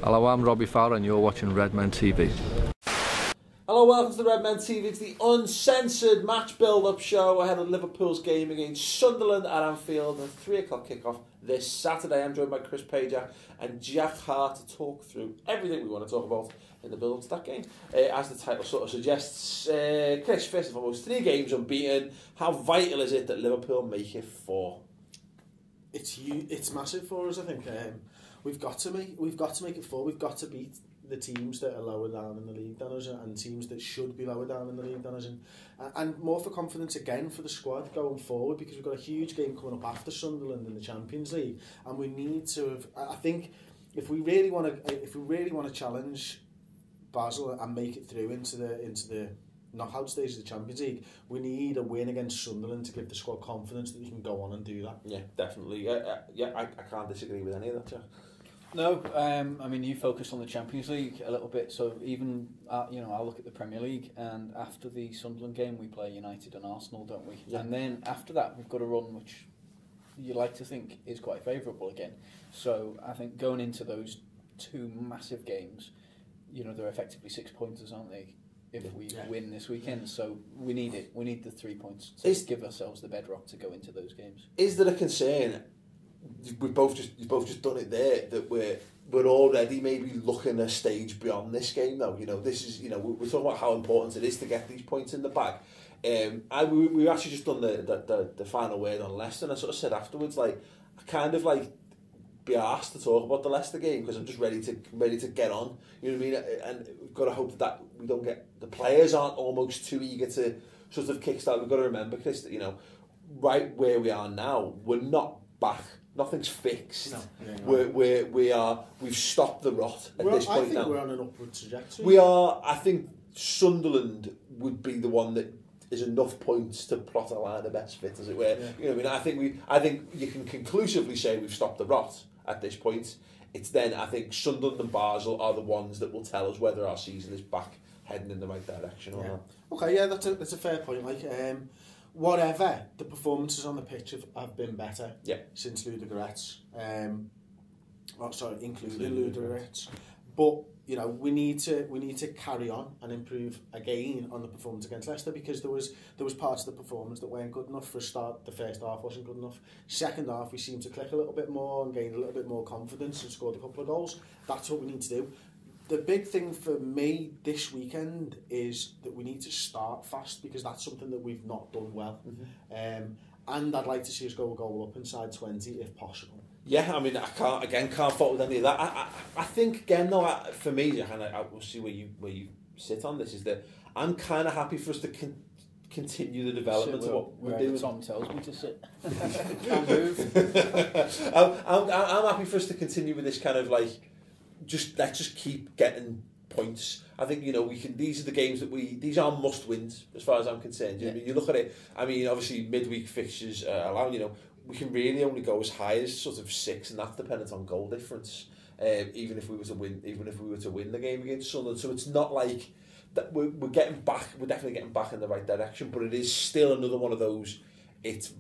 Hello, I'm Robbie Fowler and you're watching Redmen TV. Hello, welcome to the Redmen TV. It's the Uncensored Match Build Up show ahead of Liverpool's game against Sunderland at Anfield and 3 o'clock kickoff this Saturday. I'm joined by Chris Pajak and Jack Hart to talk through everything we want to talk about in the build up to that game. As the title sort of suggests, Chris, first and foremost, 3 games unbeaten. How vital is it that Liverpool make it 4? It's massive for us, I think. We've got to make it 4. We've got to beat the teams that are lower down in the league than us and teams that should be lower down in the league than us, and more for confidence again for the squad going forward, because we've got a huge game coming up after Sunderland in the Champions League, and we need to have, I think if we really want to challenge Basel and make it through into the knockout stage of the Champions League, we need a win against Sunderland to give the squad confidence that we can go on and do that. Yeah, definitely. I can't disagree with any of that, Jack. No, I mean, you focused on the Champions League a little bit, so even, I'll look at the Premier League, and after the Sunderland game, we play United and Arsenal, don't we? Yeah. And then after that, we've got a run which you like to think is quite favourable again. So I think going into those 2 massive games, they're effectively 6-pointers, aren't they? If we win this weekend, so we need it. We need the 3 points to give ourselves the bedrock to go into those games. Is there a concern? You've both just done it there, that we're already maybe looking a stage beyond this game though. This is we're talking about how important it is to get these points in the bag. We actually just done the final word on Leicester, and I sort of said afterwards, I kind of be asked to talk about the Leicester game because I'm just ready to get on. You know what I mean? And we've got to hope that we don't get, the players aren't almost too eager to sort of kickstart. We've got to remember, Chris, that right where we are now, we're not back. Nothing's fixed. No. We've stopped the rot at this point now. I think we're on an upward trajectory. We are. I think Sunderland would be the one that is enough points to plot a line of best fit, as it were. Yeah. I think you can conclusively say we've stopped the rot at this point. It's then, I think Sunderland and Basel are the ones that will tell us whether our season is back heading in the right direction or not. Okay, yeah, that's a fair point. Whatever, the performances on the pitch have been better since Ludogorets. Including Ludogorets. But we need to carry on and improve again on the performance against Leicester, because there was parts of the performance that weren't good enough for a start. The first half wasn't good enough. Second half we seemed to click a little bit more and gain a little bit more confidence and scored a couple of goals. That's what we need to do. The big thing for me this weekend is that we need to start fast, because that's something that we've not done well. Mm-hmm. And I'd like to see us go a goal up inside 20 if possible. Yeah, I mean, I can't fault with any of that. I think again though, for me, and I will see where you sit on this, is that I'm kind of happy for us to continue the development of what we're doing. Tom tells me to sit. Can't move. I'm happy for us to continue with this kind of let's just keep getting points. I think we can. These are the games that these are must wins as far as I'm concerned. You look at it. I mean, obviously midweek fixtures allow. We can really only go as high as sort of 6, and that's dependent on goal difference. Even if we were to win the game against Sunderland, so it's not like that we're getting back. We're definitely getting back in the right direction, but it is still another one of those. It's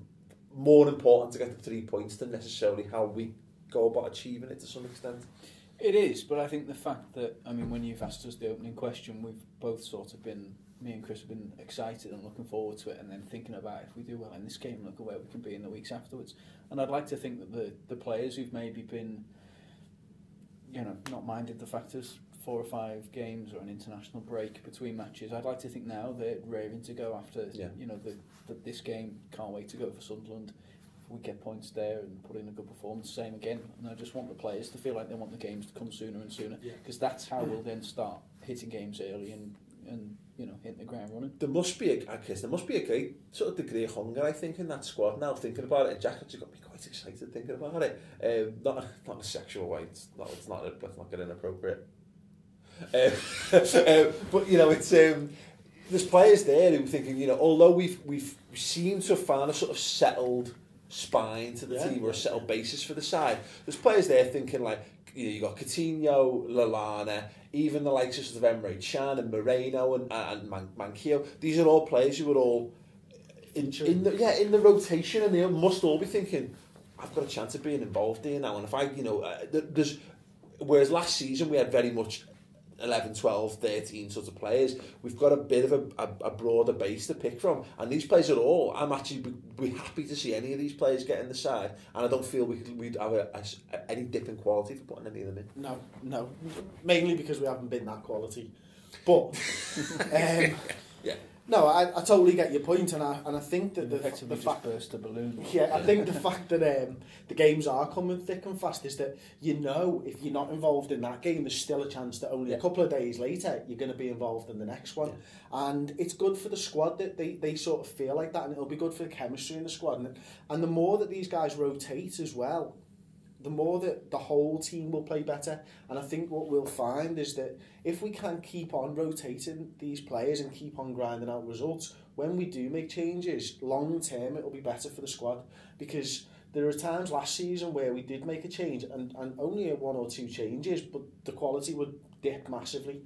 more important to get the 3 points than necessarily how we go about achieving it to some extent. It is, but I think the fact that, when you've asked us the opening question, we've both sort of been, me and Chris have been excited and looking forward to it, and then thinking about if we do well in this game, look at where we can be in the weeks afterwards. And I'd like to think that the players who've maybe been, not minded the fact there's 4 or 5 games or an international break between matches, I'd like to think now they're raring to go after, this game. Can't wait to go for Sunderland. We get points there and put in a good performance, same again. And I just want the players to feel like they want the games to come sooner and sooner, because that's how we'll then start hitting games early and hitting the ground running. There must be a great sort of degree of hunger, I think, in that squad now. Thinking about it, Jack actually got me quite excited thinking about it. Not in a sexual way. Let's not get inappropriate. But it's there's players there who are thinking, although we've seemed to have found a sort of settled spine to the team, or a settled basis for the side. There's players there thinking you got Coutinho, Lallana, even the likes of sort of Emre Can and Moreno and Manquillo. These are all players who are all in the rotation, and they must all be thinking, I've got a chance of being involved here now. And if whereas last season we had very much 11, 12, 13 sort of players. We've got a bit of a broader base to pick from, and these players are all. I'm actually be happy to see any of these players get in the side, and I don't feel we'd have any dip in quality for putting any of them in. No, mainly because we haven't been that quality. But yeah. No, I totally get your point, and I think that the fact burst a balloon. Yeah, I think the fact that the games are coming thick and fast is that if you're not involved in that game, there's still a chance that only a couple of days later you're going to be involved in the next one, and it's good for the squad that they sort of feel like that, and it'll be good for the chemistry in the squad, and the more that these guys rotate as well, the more that the whole team will play better. And I think what we'll find is that if we can keep on rotating these players and keep on grinding out results, when we do make changes, long term it'll be better for the squad. Because there are times last season where we did make a change and only 1 or 2 changes, but the quality would dip massively.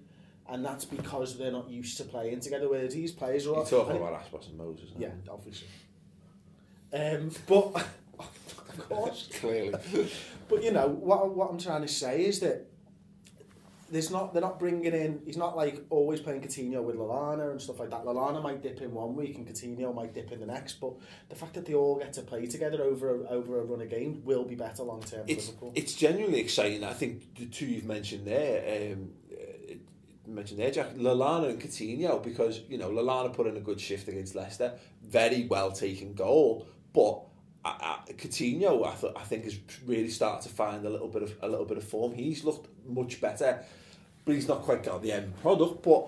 And that's because they're not used to playing together, whereas these players are... You're talking about Aspas and Moses, yeah, obviously. But... Of course, clearly. But you know what I'm trying to say is that they're not bringing in. He's not like always playing Coutinho with Lallana and stuff like that. Lallana might dip in one week and Coutinho might dip in the next. But the fact that they all get to play together over a run of games will be better long term for Liverpool. It's genuinely exciting. I think the two you've mentioned there. Jack, Lallana and Coutinho, because Lallana put in a good shift against Leicester, very well taken goal, but. Coutinho, I think, has really started to find a little bit of form. He's looked much better, but he's not quite got the end product. But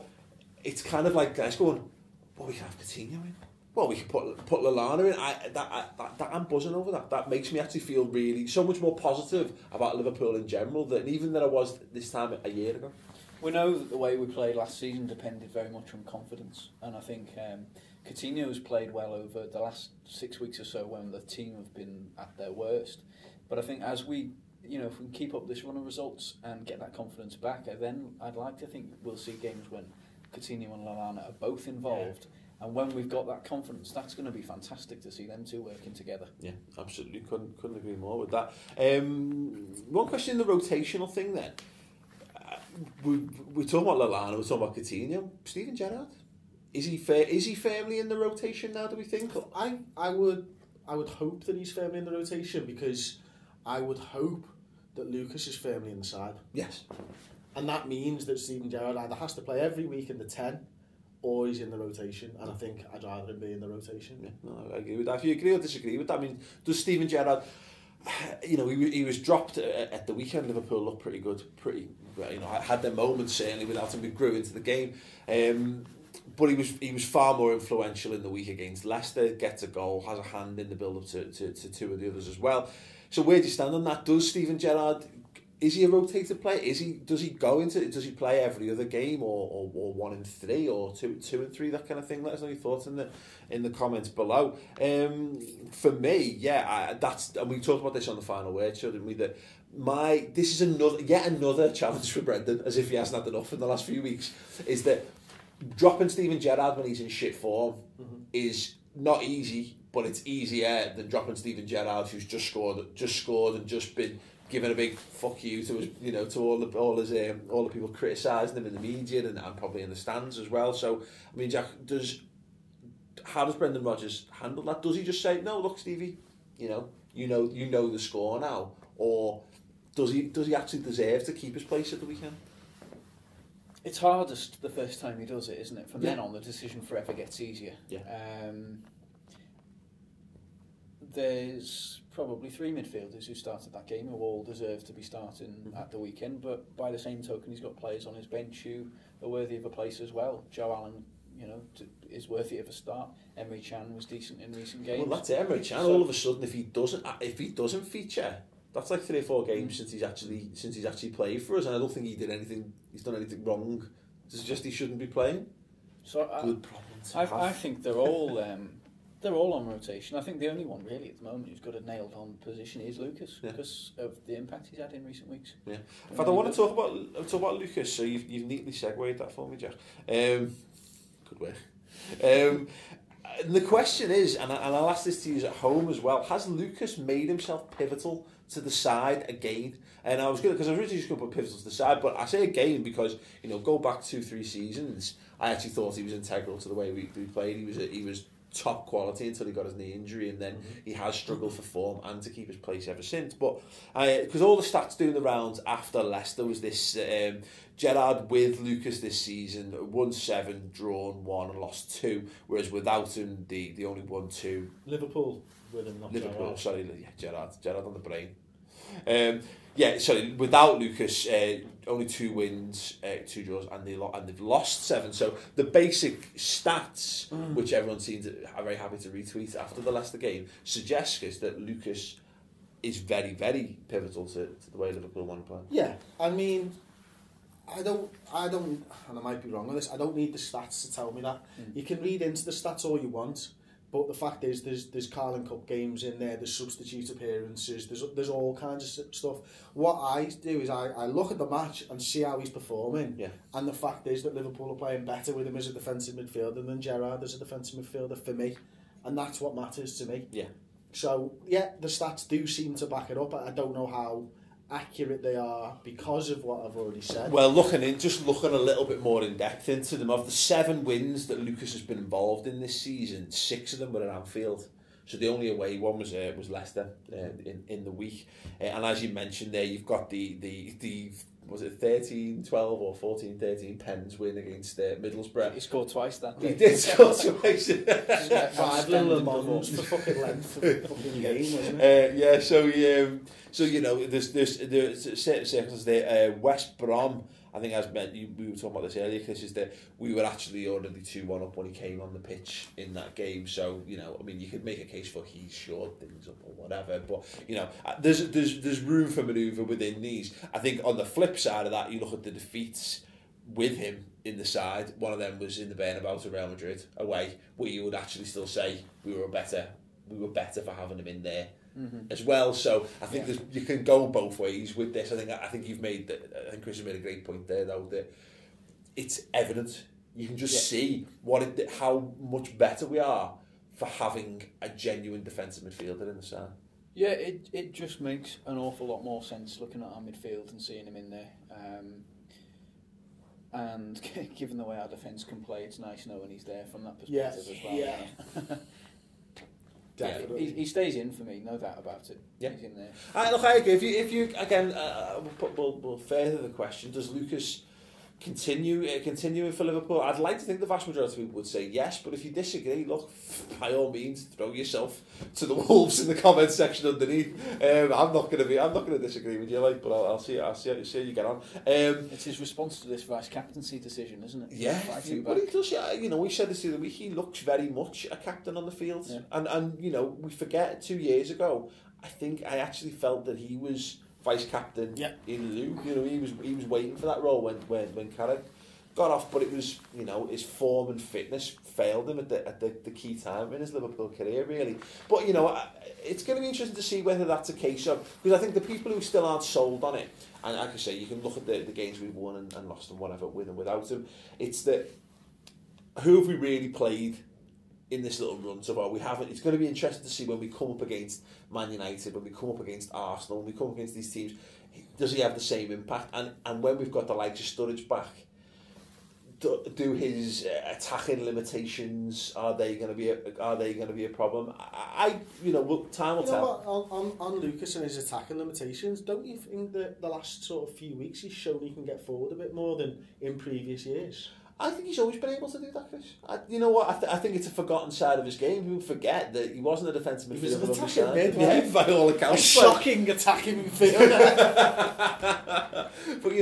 it's kind of like guys going, "Well, we can have Coutinho in. Well, we can put Lallana in." I'm buzzing over that. That makes me actually feel really so much more positive about Liverpool in general than I was this time a year ago. We know that the way we played last season depended very much on confidence, and I think Coutinho has played well over the last 6 weeks or so when the team have been at their worst. But I think as we, if we can keep up this run of results and get that confidence back, then I'd like to think we'll see games when Coutinho and Lallana are both involved. Yeah. And when we've got that confidence, that's going to be fantastic to see them two working together. Yeah, absolutely. Couldn't agree more with that. One question, the rotational thing then. We're talking about Lallana, we're talking about Coutinho. Steven Gerrard, is he firmly in the rotation now, do we think? I would hope that he's firmly in the rotation, because I would hope that Lucas is firmly in the side. Yes. And that means that Steven Gerrard either has to play every week in the 10 or he's in the rotation, and I think I'd rather him be in the rotation. Yeah, no, I agree with that. If you agree or disagree with that, I mean, does Steven Gerrard... he was dropped at the weekend. Liverpool looked pretty good. Had their moments certainly without him. We grew into the game, but he was far more influential in the week against Leicester. Gets a goal, has a hand in the build up to two of the others as well. So where do you stand on that? Does Steven Gerrard, is he a rotated player? Does he play every other game, or 1 in 3, or 2 and 3, that kind of thing? Let us know your thoughts in the comments below. For me, and we talked about this on the final word show, didn't we? That this is yet another challenge for Brendan, as if he hasn't had enough in the last few weeks. Is that dropping Steven Gerrard when he's in shit form is not easy, but it's easier than dropping Steven Gerrard, who's just scored and just been giving a big fuck you to his, to all the people criticising him in the media and probably in the stands as well. So I mean, Jack, how does Brendan Rodgers handle that? Does he just say, "No, look, Stevie, you know the score now," or does he actually deserve to keep his place at the weekend? It's hardest the first time he does it, isn't it? From then on, the decision forever gets easier. Yeah. There's probably 3 midfielders who started that game who all deserve to be starting at the weekend, but by the same token, he's got players on his bench who are worthy of a place as well. Joe Allen, is worthy of a start. Emre Can was decent in recent games. Well, that's it. Emre Can. All of a sudden, if he doesn't feature, that's like 3 or 4 games since he's actually played for us, and I don't think he's done anything wrong to suggest he shouldn't be playing. So good problem. I think they're all on rotation. I think the only one really at the moment who's got a nailed on position is Lucas, because of the impact he's had in recent weeks. Yeah. In fact, I want to talk about Lucas. So you've neatly segued that for me, Jack. Good work. The question is, and I'll ask this to you at home as well: has Lucas made himself pivotal to the side again. And I was going because I was originally just going to put Pivotal to the side, but I say again because go back 2-3 seasons. I actually thought he was integral to the way we played. He was top quality until he got his knee injury, and then he has struggled for form and to keep his place ever since. But because all the stats doing the rounds after Leicester was this Gerrard with Lucas this season won 7, drawn 1 and lost 2, whereas without him they only won 2. Liverpool with him, not Liverpool, Gerrard. sorry, yeah, Gerrard on the brain. Without Lucas, only 2 wins, 2 draws, and they've lost 7. So the basic stats, which everyone seems are very happy to retweet after the Leicester game, suggests that Lucas is very, very pivotal to the way Liverpool want to play. Yeah, I mean, I don't, and I might be wrong on this. I don't need the stats to tell me that. You can read into the stats all you want. But the fact is, there's Carling Cup games in there, there's substitute appearances, there's all kinds of stuff. What I do is I look at the match and see how he's performing. Yeah. And the fact is that Liverpool are playing better with him as a defensive midfielder than Gerrard as a defensive midfielder for me. And that's what matters to me. Yeah. So, yeah, the stats do seem to back it up. I don't know how accurate they are because of what I've already said. Well, looking a little bit more in depth into them, of the 7 wins that Lucas has been involved in this season, 6 of them were at Anfield. So the only away one was Leicester in the week. And as you mentioned there, you've got the was it 13-12 or 14-13 Pens win against Middlesbrough. He scored twice that day. He did score twice. 5 little amounts for fucking length of the fucking game, wasn't it? Yeah, so there's certain circumstances there. West Brom, I think as we were talking about this earlier, Chris, is that we were actually already 2-1 up when he came on the pitch in that game. So, I mean, you could make a case for he shored things up or whatever, but, there's room for manoeuvre within these. I think on the flip side of that, you look at the defeats with him in the side. One of them was in the Bernabeu to Real Madrid away, where you would actually still say we were better for having him in there. As well, so I think you can go both ways with this. I think you've made I think Chris has made a great point there, though, that it's evident. You can just see how much better we are for having a genuine defensive midfielder in the side. Yeah, it just makes an awful lot more sense looking at our midfield and seeing him in there. And given the way our defence can play, it's nice knowing he's there from that perspective as well. Yeah. Definitely. He stays in for me, no doubt about it. Yeah. He's in there. Look, I agree. If you again, we'll further the question. Does Lucas continue for Liverpool? I'd like to think the vast majority of people would say yes, but if you disagree, look, by all means, throw yourself to the wolves in the comments section underneath. I'm not going to disagree with you, but I'll see how you get on. It's his response to this vice captaincy decision, isn't it? Yeah, but he does. We said this the other week. He looks very much a captain on the field, and we forget 2 years ago. I actually felt that he was vice captain in Lou. He was waiting for that role when Carrick got off, but it was his form and fitness failed him at the key time in his Liverpool career, really. But it's going to be interesting to see whether that's a case of, because I think the people who still aren't sold on it, and like I say, you can look at the games we've won and lost and whatever with and without him. It's that who have we really played in this little run so far? We haven't. It's going to be interesting to see when we come up against Man United, when we come up against Arsenal, when we come up against these teams, does he have the same impact? And when we've got the likes of Sturridge back, do his attacking limitations, are they going to be a problem? Time will tell. On Lucas and his attacking limitations, don't you think that the last sort of few weeks he's shown he can get forward a bit more than in previous years? I think he's always been able to do that, Chris. You know what? I think it's a forgotten side of his game. People forget that he wasn't a defensive midfielder. He was an attacking mid, by all accounts. A shocking attacking midfielder. But he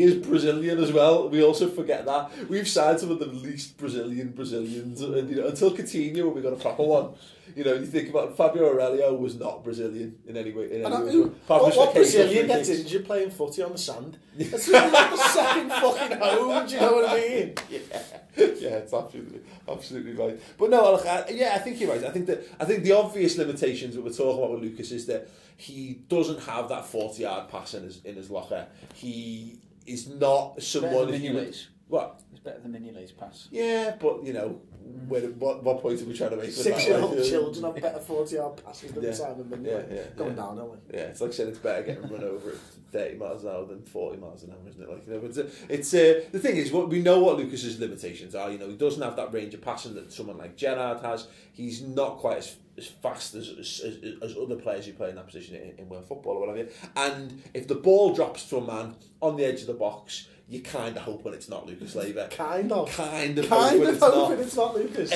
is Brazilian as well. We also forget that. We've signed some of the least Brazilians, and until Coutinho, we got a proper one. You think about Fabio Aurelio was not Brazilian in any way. What Brazilian gets injured playing footy on the sand? That's really like the second fucking home. Do you know what I mean? Yeah, it's absolutely right. But no, look, I think you're right. I think the obvious limitations that we're talking about with Lucas is that he doesn't have that 40-yard pass in his locker. He is not someone What? It's better than Mignolet's pass. Yeah, but you know, what point are we trying to make? 6-year-old children have better 40-yard passes than Simon Mignolet. Yeah, Going down, aren't we? Yeah, it's like saying it's better getting run over at 30 miles an hour than 40 miles an hour, isn't it? Like, you know, but it's the thing is, we know what Lucas's limitations are. You know, he doesn't have that range of passing that someone like Gerrard has. He's not quite as fast as other players who play in that position in world football or whatever. And if the ball drops to a man on the edge of the box, you kind of hoping it's not Lucas Leiva. Kind of hoping it's not Lucas.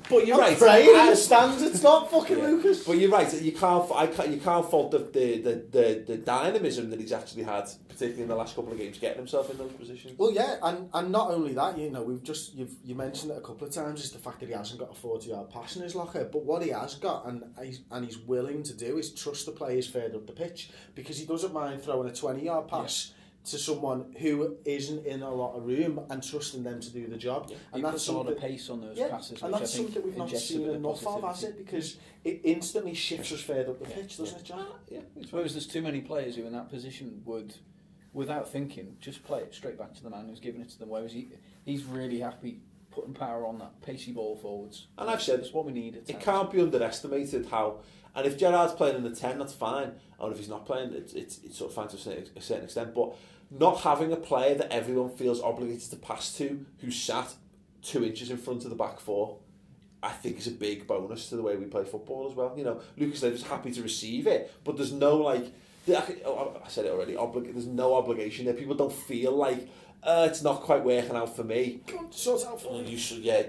But you're right. Praying in the stands, it's not fucking Lucas. But you're right. You can't fault the dynamism that he's actually had, particularly in the last couple of games, getting himself in those positions. Well, yeah, and not only that, you know, you mentioned it a couple of times, is the fact that he hasn't got a 40-yard pass in his locker. But what he has got, and he's willing to do, is trust the players further up the pitch, because he doesn't mind throwing a 20-yard pass. Yeah. To someone who isn't in a lot of room and trusting them to do the job. Yeah. And that's a lot of pace on those passes. And that's something we've not seen enough of, has it? Because it instantly shifts us further up the pitch, doesn't it, John? Yeah. Whereas there's too many players who in that position would, without thinking, just play it straight back to the man who's giving it to them. Whereas he's really happy putting power on that pacey ball forwards. And I've said it's what we need. It can't be underestimated how. And if Gerrard's playing in the 10, that's fine. And if he's not playing, it's sort of fine to a certain extent. But not having a player that everyone feels obligated to pass to, who's sat 2 inches in front of the back four, I think is a big bonus to the way we play football as well. You know, Lucas Leiva's happy to receive it, but there's no, like, I said it already, there's no obligation there. People don't feel like, it's not quite working out for me. Sort out for you should, yeah,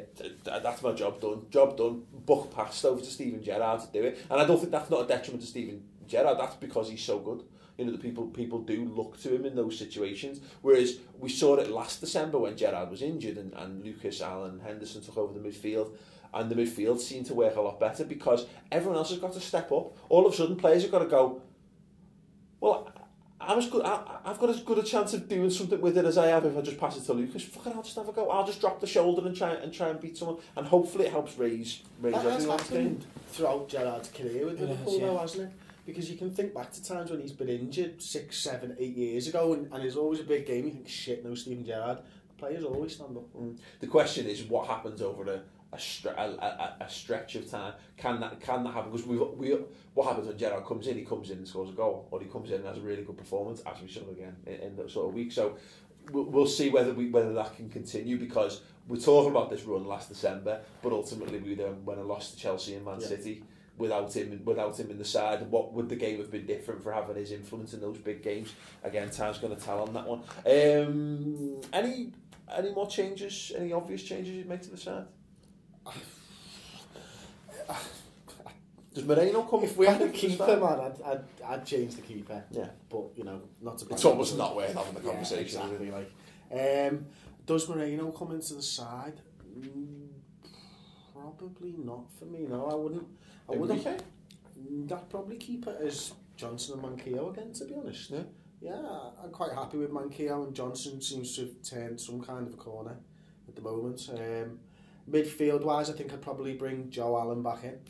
that's my job done. Job done. Buck passed over to Steven Gerrard to do it, and I don't think that's not a detriment to Steven Gerrard. That's because he's so good. You know, the people do look to him in those situations. Whereas we saw it last December when Gerrard was injured and Lucas, Allen, Henderson took over the midfield, and the midfield seemed to work a lot better because everyone else has got to step up. All of a sudden, players have got to go, well, I've got as good a chance of doing something with it as I have if I just pass it to Lucas. Fucking, I'll just have a go. I'll just drop the shoulder and try and beat someone, and hopefully it helps raise everyone's game. Throughout Gerrard's career with Liverpool, though, hasn't it? Because you can think back to times when he's been injured 6, 7, 8 years ago, and it's always a big game. You think, shit, no Steven Gerrard. The players always stand up. The question is, what happens over a stretch of time? Can that happen? Because what happens when Gerrard comes in? He comes in and scores a goal, or he comes in and has a really good performance, as we saw again in that sort of week. So we'll see whether that can continue, because we're talking about this run last December, but ultimately we then went and lost to Chelsea and Man City. Without him in the side, what would the game have been different for having his influence in those big games? Again, time's going to tell on that one. Any more changes? Any obvious changes you'd make to the side? Does Moreno come? If we had a keeper, man, I'd change the keeper. Yeah, but you know, not to. It's almost not worth having the conversation. Yeah, exactly. Like, does Moreno come into the side? Probably not for me. No, I wouldn't. I'd probably keep it as Johnson and Manquillo again, to be honest. Yeah, I'm quite happy with Manquillo, and Johnson seems to have turned some kind of a corner at the moment. Midfield wise, I think I'd probably bring Joe Allen back in,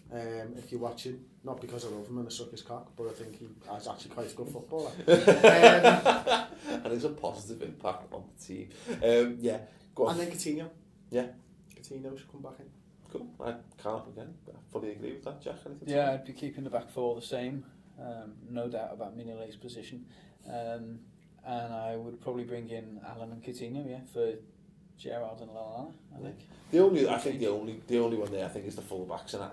if you're watching. Not because I love him and I suck his cock, but I think he's actually quite a good footballer. And it's a positive impact on the team. Yeah, go on. And then Coutinho. Yeah. Coutinho should come back in. Cool. I can't again. I fully agree with that, Jack. Yeah, I'd be keeping the back four the same. No doubt about Mignolet's position. And I would probably bring in Allen and Coutinho, for Gerrard and Lallana, I think. The only one there I think is the full backs, and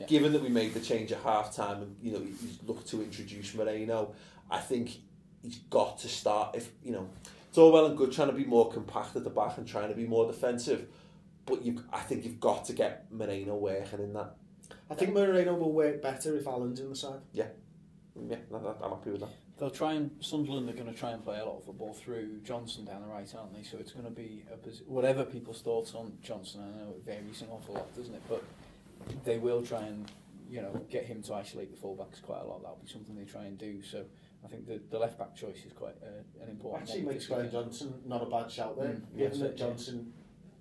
given that we made the change at half time and he's looked to introduce Moreno, I think he's got to start. If it's all well and good trying to be more compact at the back and trying to be more defensive, but I think you've got to get Moreno working in that. I think Moreno will work better if Allen's in the side. Yeah, I'm happy with that. Sunderland are going to try and play a lot of football through Johnson down the right, aren't they? So it's going to be whatever people's thoughts on Johnson. I know it varies an awful lot, doesn't it? But they will try and get him to isolate the fullbacks quite a lot. That'll be something they try and do. So I think the left back choice is quite an important. Actually, makes Glen Johnson not a bad shout there. Given that Johnson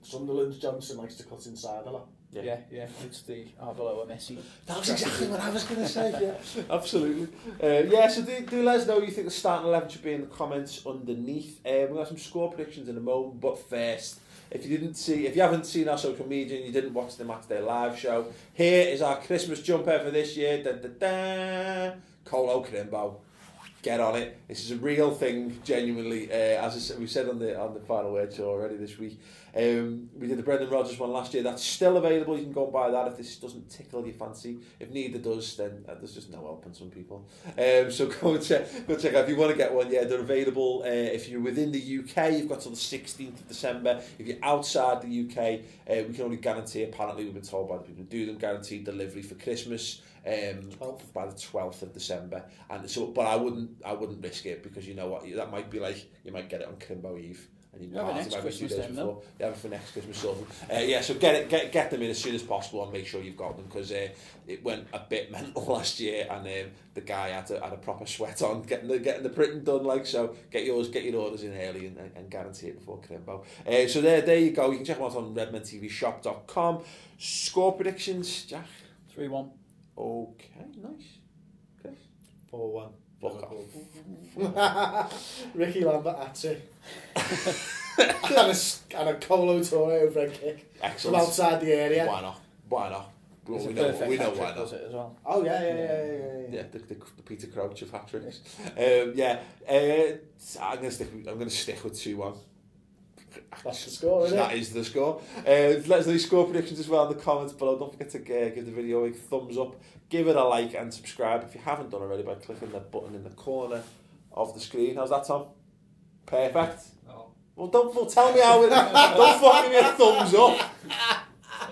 Sunderland's Johnson likes to cut inside a lot. Yeah, it's the Arbeloa Messi. That was exactly what I was going to say, yeah. Absolutely. Yeah, so do let us know what you think the starting 11 should be in the comments underneath. We've got some score predictions in a moment, but first, if you haven't seen our social media and you didn't watch the Matchday live show, here is our Christmas jumper for this year. Da, da, da. Colo Crimbo. Get on it. This is a real thing, genuinely. As I said, we said on the final word show already this week. We did the Brendan Rodgers one last year. That's still available. You can go and buy that if this doesn't tickle your fancy. If neither does, then there's just no helping some people. So go check out. If you want to get one, yeah, they're available. If you're within the UK, you've got till the 16th of December. If you're outside the UK, we can only guarantee, apparently we've been told by the people who do them, guaranteed delivery for Christmas. By the 12th of December, and so, but I wouldn't risk it, because you know what, that might be like, you might get it on Crimbo Eve and you have it next Christmas before. You have it for next Christmas, so so get them in as soon as possible and make sure you've got them, because it went a bit mental last year, and the guy had a proper sweat on getting the printing done, like, so get your orders in early and guarantee it before Crimbo. So there you go. You can check them out on redmentvshop.com. Score predictions, Jack? 3-1. Okay, nice. Okay. 4-1. Fuck off. Ricky Lambert at it. and a Colo Torre over a kick. Excellent. From outside the area. Why not? We know why not. It as well. Oh yeah. Yeah, the Peter Crouch of hat-tricks. I'm going to stick with 2-1. That's the score, isn't it? That is the score. Let us know your score predictions as well in the comments below. Don't forget to give the video a thumbs up, give it a like, and subscribe if you haven't done already by clicking the button in the corner of the screen. How's that, Tom? Perfect. Oh. Well, tell me how it. Don't fucking give me a thumbs up.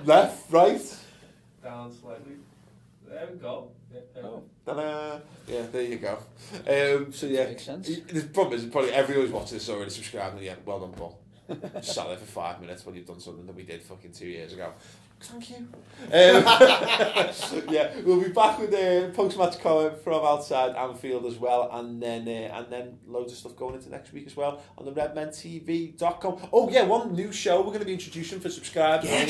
Left, right. Down slightly. There we go. Ta-da. Yeah, there you go. So yeah, makes sense. The problem is probably everyone's watching this already subscribed, and yeah, well done, Paul. Sat there for 5 minutes when you've done something that we did fucking 2 years ago. Thank you. Yeah, we'll be back with a post-match comment from outside Anfield as well, and then loads of stuff going into next week as well on the redmentv.com. Oh yeah, one new show we're going to be introducing for subscribers only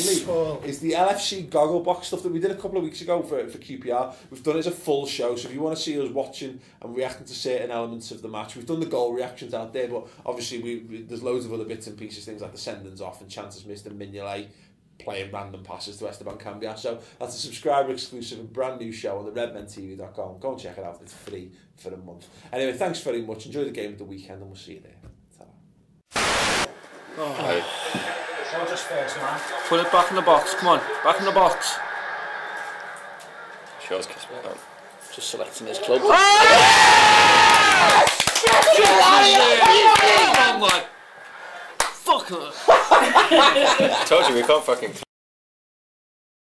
is the LFC goggle box stuff that we did a couple of weeks ago for QPR. We've done it as a full show, so if you want to see us watching and reacting to certain elements of the match, we've done the goal reactions out there, but obviously there's loads of other bits and pieces, things like the sendings off and chances missed and Mignolet playing random passes to Esteban Cambia. So that's a subscriber exclusive and brand new show on the redmentv.com. Go and check it out. It's free for a month. Anyway, thanks very much. Enjoy the game of the weekend, and we'll see you there. Just first, man. Put it back in the box. Come on, back in the box. Shows Kiss me out. Just selecting his club. Fuck her. I told you we can't fucking